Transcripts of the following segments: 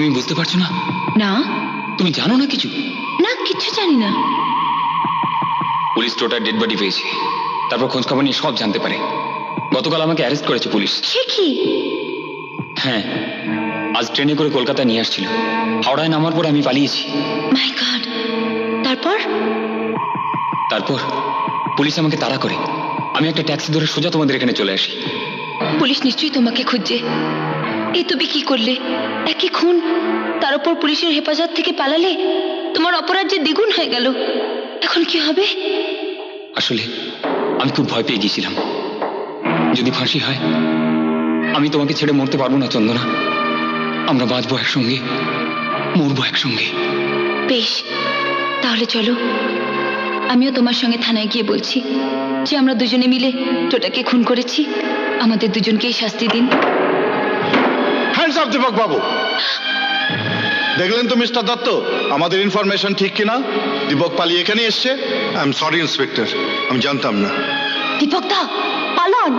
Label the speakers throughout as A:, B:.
A: তুমি বুঝতে পারছো না?
B: না।
A: তুমি জানো না কিছু?
B: না, কিছু জানি না।
A: পুলিশ টোটার ডেড বডি পেয়েছে, তারপর খোঁজ খবর নিয়ে সব জানতে পারে। গতকাল আমাকে অ্যারেস্ট করেছে পুলিশ।
B: সে কি?
A: হ্যাঁ, আজ ট্রেনে করে কলকাতায় নিয়ে আসছিল। হাওড়ায় নামার পর আমি পালিয়েছি।
B: মাই গড। তারপর?
A: তারপর পুলিশ আমাকে তাড়া করে। আমি একটা ট্যাক্সি ধরে সোজা তোমাদের এখানে চলে আসি।
B: পুলিশ নিশ্চয়ই তোমাকে খুঁজছে। এই তুমি কি করলে? একই খুন, তার উপর পুলিশের হেফাজত থেকে পালালে। তোমার অপরাধ যে দ্বিগুণ হয়ে গেল। এখন কি হবে?
A: আসলে আমি খুব ভয় পেয়ে গিয়েছিলাম। যদি ফাঁসি হয়, আমি তোমাকে ছেড়ে মরতে পারবো না চন্দনা। আমরা বাঁচবো একসঙ্গে, মরবো একসঙ্গে।
B: বেশ, তাহলে চলো। আমিও তোমার সঙ্গে থানায় গিয়ে বলছি যে আমরা দুজনে মিলে টোটাকে খুন করেছি। আমাদের দুজনকেই শাস্তি দিন।
C: হ্যান্ডস আপ দীপক বাবু। দেখলেন তো মিস্টার দত্ত, আমাদের ইনফরমেশন ঠিক কিনা? দীপক পালিয়ে এখানে এসছে।
D: আই এম সরি ইন্সপেক্টর, আমি জানতাম না।
B: দীপক দা পালন,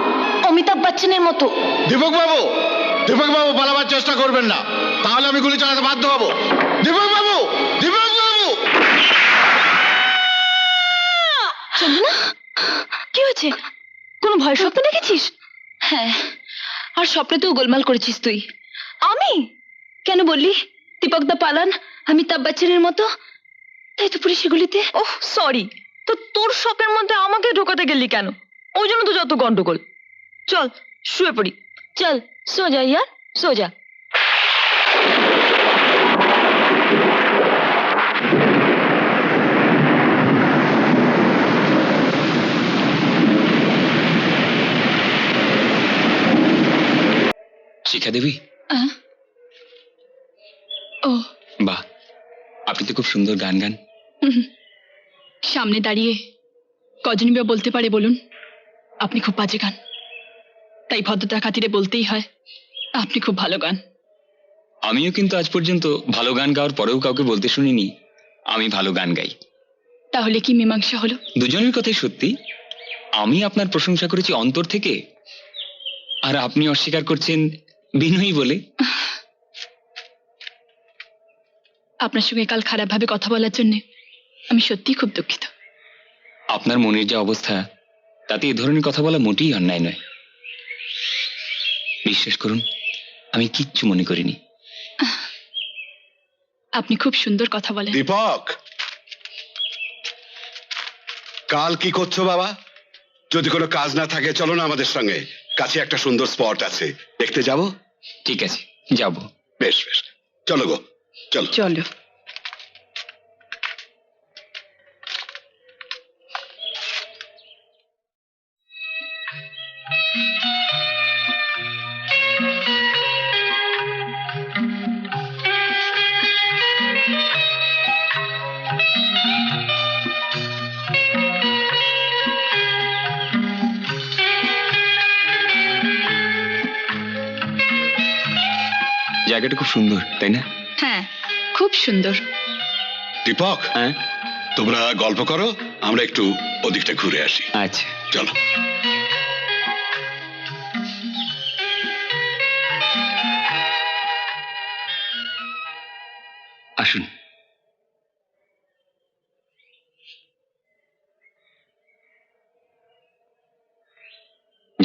B: অমিতাভ বচ্চনের মতো।
C: দীপক বাবু, দীপক বাবু পালাবার চেষ্টা করবেন না, তাহলে আমি গুলি চালাতে বাধ্য হব। দীপক বাবু, দীপক বাবু।
B: চন্দনা, কি হয়েছে? কোনো ভয় স্বপ্ন দেখেছিস? হ্যাঁ, আর স্বপ্নে তো গোলমাল করেছিস তুই। আমি কেন বললি দীপক দা পালান অমিতাভ বচ্চনের মতো? তাই তো পুলিশের গুলিতে।
E: ওহ সরি, তো তোর শখের মধ্যে আমাকে ঢোকাতে গেলি কেন? ওই জন্য তো যত গন্ডগোল। চল শুয়ে পড়ি।
B: চল সো যা ইয়ার, সো যা।
A: শিখা দেবী।
B: ও
A: বাহ, আপনি তো খুব সুন্দর গান গান।
B: সামনে দাঁড়িয়ে কজনই বা বলতে পারে বলুন আপনি খুব বাজে গান? তাই ভদ্রতার খাতিরে বলতেই হয় আপনি খুব ভালো গান।
A: আমিও কিন্তু আজ পর্যন্ত ভালো গান গাওয়ার পরেও কাউকে বলতে শুনিনি আমি ভালো গান গাই।
B: তাহলে কি মীমাংসা হলো?
A: দুজনের কথাই সত্যি। আমি আপনার প্রশংসা করেছি অন্তর থেকে, আর আপনি অস্বীকার করছেন বিনয়ী বলে।
B: আপনার সঙ্গে কাল খারাপভাবে কথা বলার জন্য আমি সত্যিই খুব দুঃখিত।
A: আপনার মনের যে অবস্থা, তাতে এ ধরনের কথা বলা মোটেই অন্যায় নয়। বিশ্বাস করুন, আমি কিচ্ছু মনে করিনি।
B: আপনি খুব সুন্দর কথা বলেন।
D: দীপক, কাল কি করছো বাবা? যদি কোনো কাজ না থাকে চলো না আমাদের সঙ্গে, কাছে একটা সুন্দর স্পট আছে, দেখতে যাব।
A: ঠিক আছে, যাব।
D: বেশ বেশ, চলো গো, চলো
B: চলো।
A: জায়গাটা খুব সুন্দর, তাই না?
B: হ্যাঁ, খুব সুন্দর।
D: দীপক,
A: হ্যাঁ,
D: তোমরা গল্প করো, আমরা একটু ওদিকটা ঘুরে আসি।
A: আচ্ছা।
D: চলো।
A: আসুন।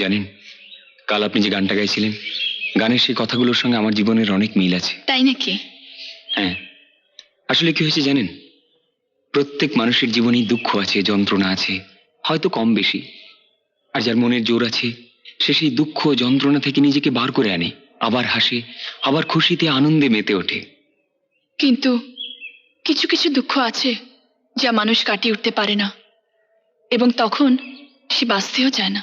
A: জানেন, কাল আপনি যে গানটা গাইছিলেন, গানের সেই কথাগুলোর সঙ্গে আমার জীবনের অনেক মিল আছে।
B: তাই নাকি?
A: হ্যাঁ, আসলে কি হয়েছে জানেন, প্রত্যেক মানুষের জীবনেই দুঃখ আছে, যন্ত্রণা আছে, হয়তো কম বেশি। আর যার মনের জোর আছে, সে সেই দুঃখ যন্ত্রণা থেকে নিজেকে বার করে আনে, আবার হাসে, আবার খুশিতে আনন্দে মেতে ওঠে।
B: কিন্তু কিছু কিছু দুঃখ আছে যা মানুষ কাটিয়ে উঠতে পারে না, এবং তখন সে বাঁচতেও চায় না।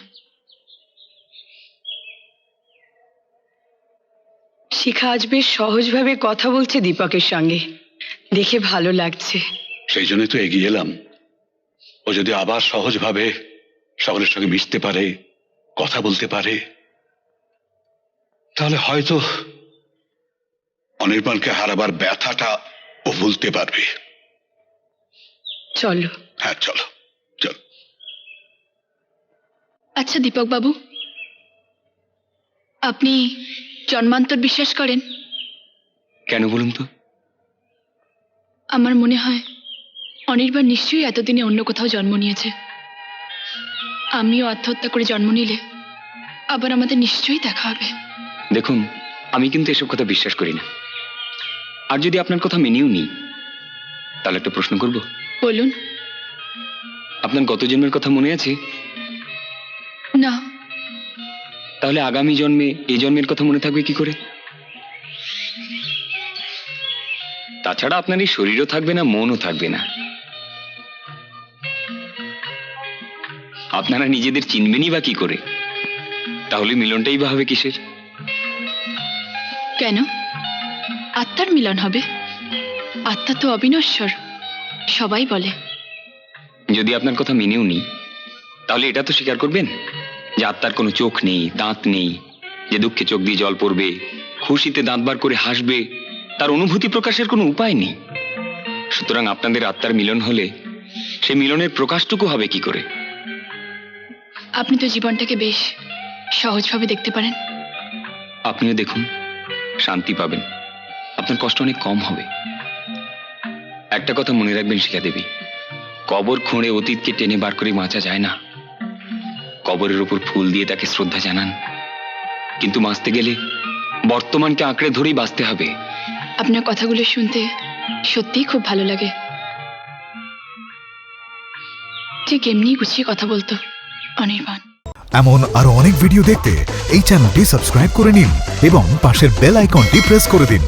E: শিখা আজ বেশ সহজভাবে কথা বলছে দীপকের সঙ্গে, দেখে ভালো লাগছে।
D: সেই জন্যই তো এগিয়ে এলাম। ও যদি আবার সহজভাবে সকলের সঙ্গে মিশতে পারে, কথা বলতে পারে, তাহলে হয়তো অনির্বাণকে হারাবার ব্যথাটা ও ভুলতে পারবে।
E: চলো।
D: হ্যাঁ চলো, চলো।
B: আচ্ছা দীপক বাবু, আপনি জন্মান্তর বিশ্বাস করেন?
A: কেন বলুন তো?
B: আমার মনে হয় অনির্বাণ নিশ্চয়ই এতদিনে অন্য কোথাও জন্ম নিয়েছে। আমিও আত্মহত্যা করে জন্ম নিলে আবার আমাদের নিশ্চয়ই দেখা হবে।
A: দেখুন, আমি কিন্তু এসব কথা বিশ্বাস করি না। আর যদি আপনার কথা মেনেও নিই, তাহলে একটা প্রশ্ন করব।
B: বলুন।
A: আপনার গত জন্মের কথা মনে আছে?
B: না।
A: তাহলে আগামী জন্মে এই জন্মের কথা মনে থাকবে কি করে? তাছাড়া আপনার এই শরীরও থাকবে না, মনও থাকবে না। আপনারা নিজেদের চিনবেনই বা কি করে? তাহলে মিলনটাই বা হবে কিসের?
B: কেন? আত্মার মিলন হবে। আত্মা তো অবিনশ্বর, সবাই বলে।
A: যদি আপনার কথা মেনেও নিই, তাহলে এটা তো স্বীকার করবেন যে আত্মার কোনো চোখ নেই, দাঁত নেই, যে দুঃখে চোখ দিয়ে জল পড়বে, খুশিতে দাঁত বার করে হাসবে, তার অনুভূতি প্রকাশের কোনো উপায় নেই। সুতরাং আপনাদের আত্মার মিলন হলে সে মিলনের প্রকাশটুকু হবে কি করে?
B: আপনি তো জীবনটাকে বেশ সহজভাবে দেখতে পারেন।
A: আপনিও দেখুন, শান্তি পাবেন, আপনার কষ্ট অনেক কম হবে। একটা কথা মনে রাখবেন শিখা দেবী, কবর খুঁড়ে অতীতকে টেনে বার করে বাঁচা যায় না। কবরের উপর ফুল দিয়ে তাকে শ্রদ্ধা জানান, কিন্তু বাঁচতে গেলে বর্তমানকে আঁকড়ে ধরেই বাঁচতে হবে।
B: আপনার কথাগুলো শুনতে সত্যিই খুব ভালো লাগে। যে কেমনি গুছিয়ে কথা বলতো অনির্বাণ।
F: এমন আরো অনেক ভিডিও দেখতে এই চ্যানেলটি সাবস্ক্রাইব করে নিন এবং পাশের বেল আইকনটি প্রেস করে দিন।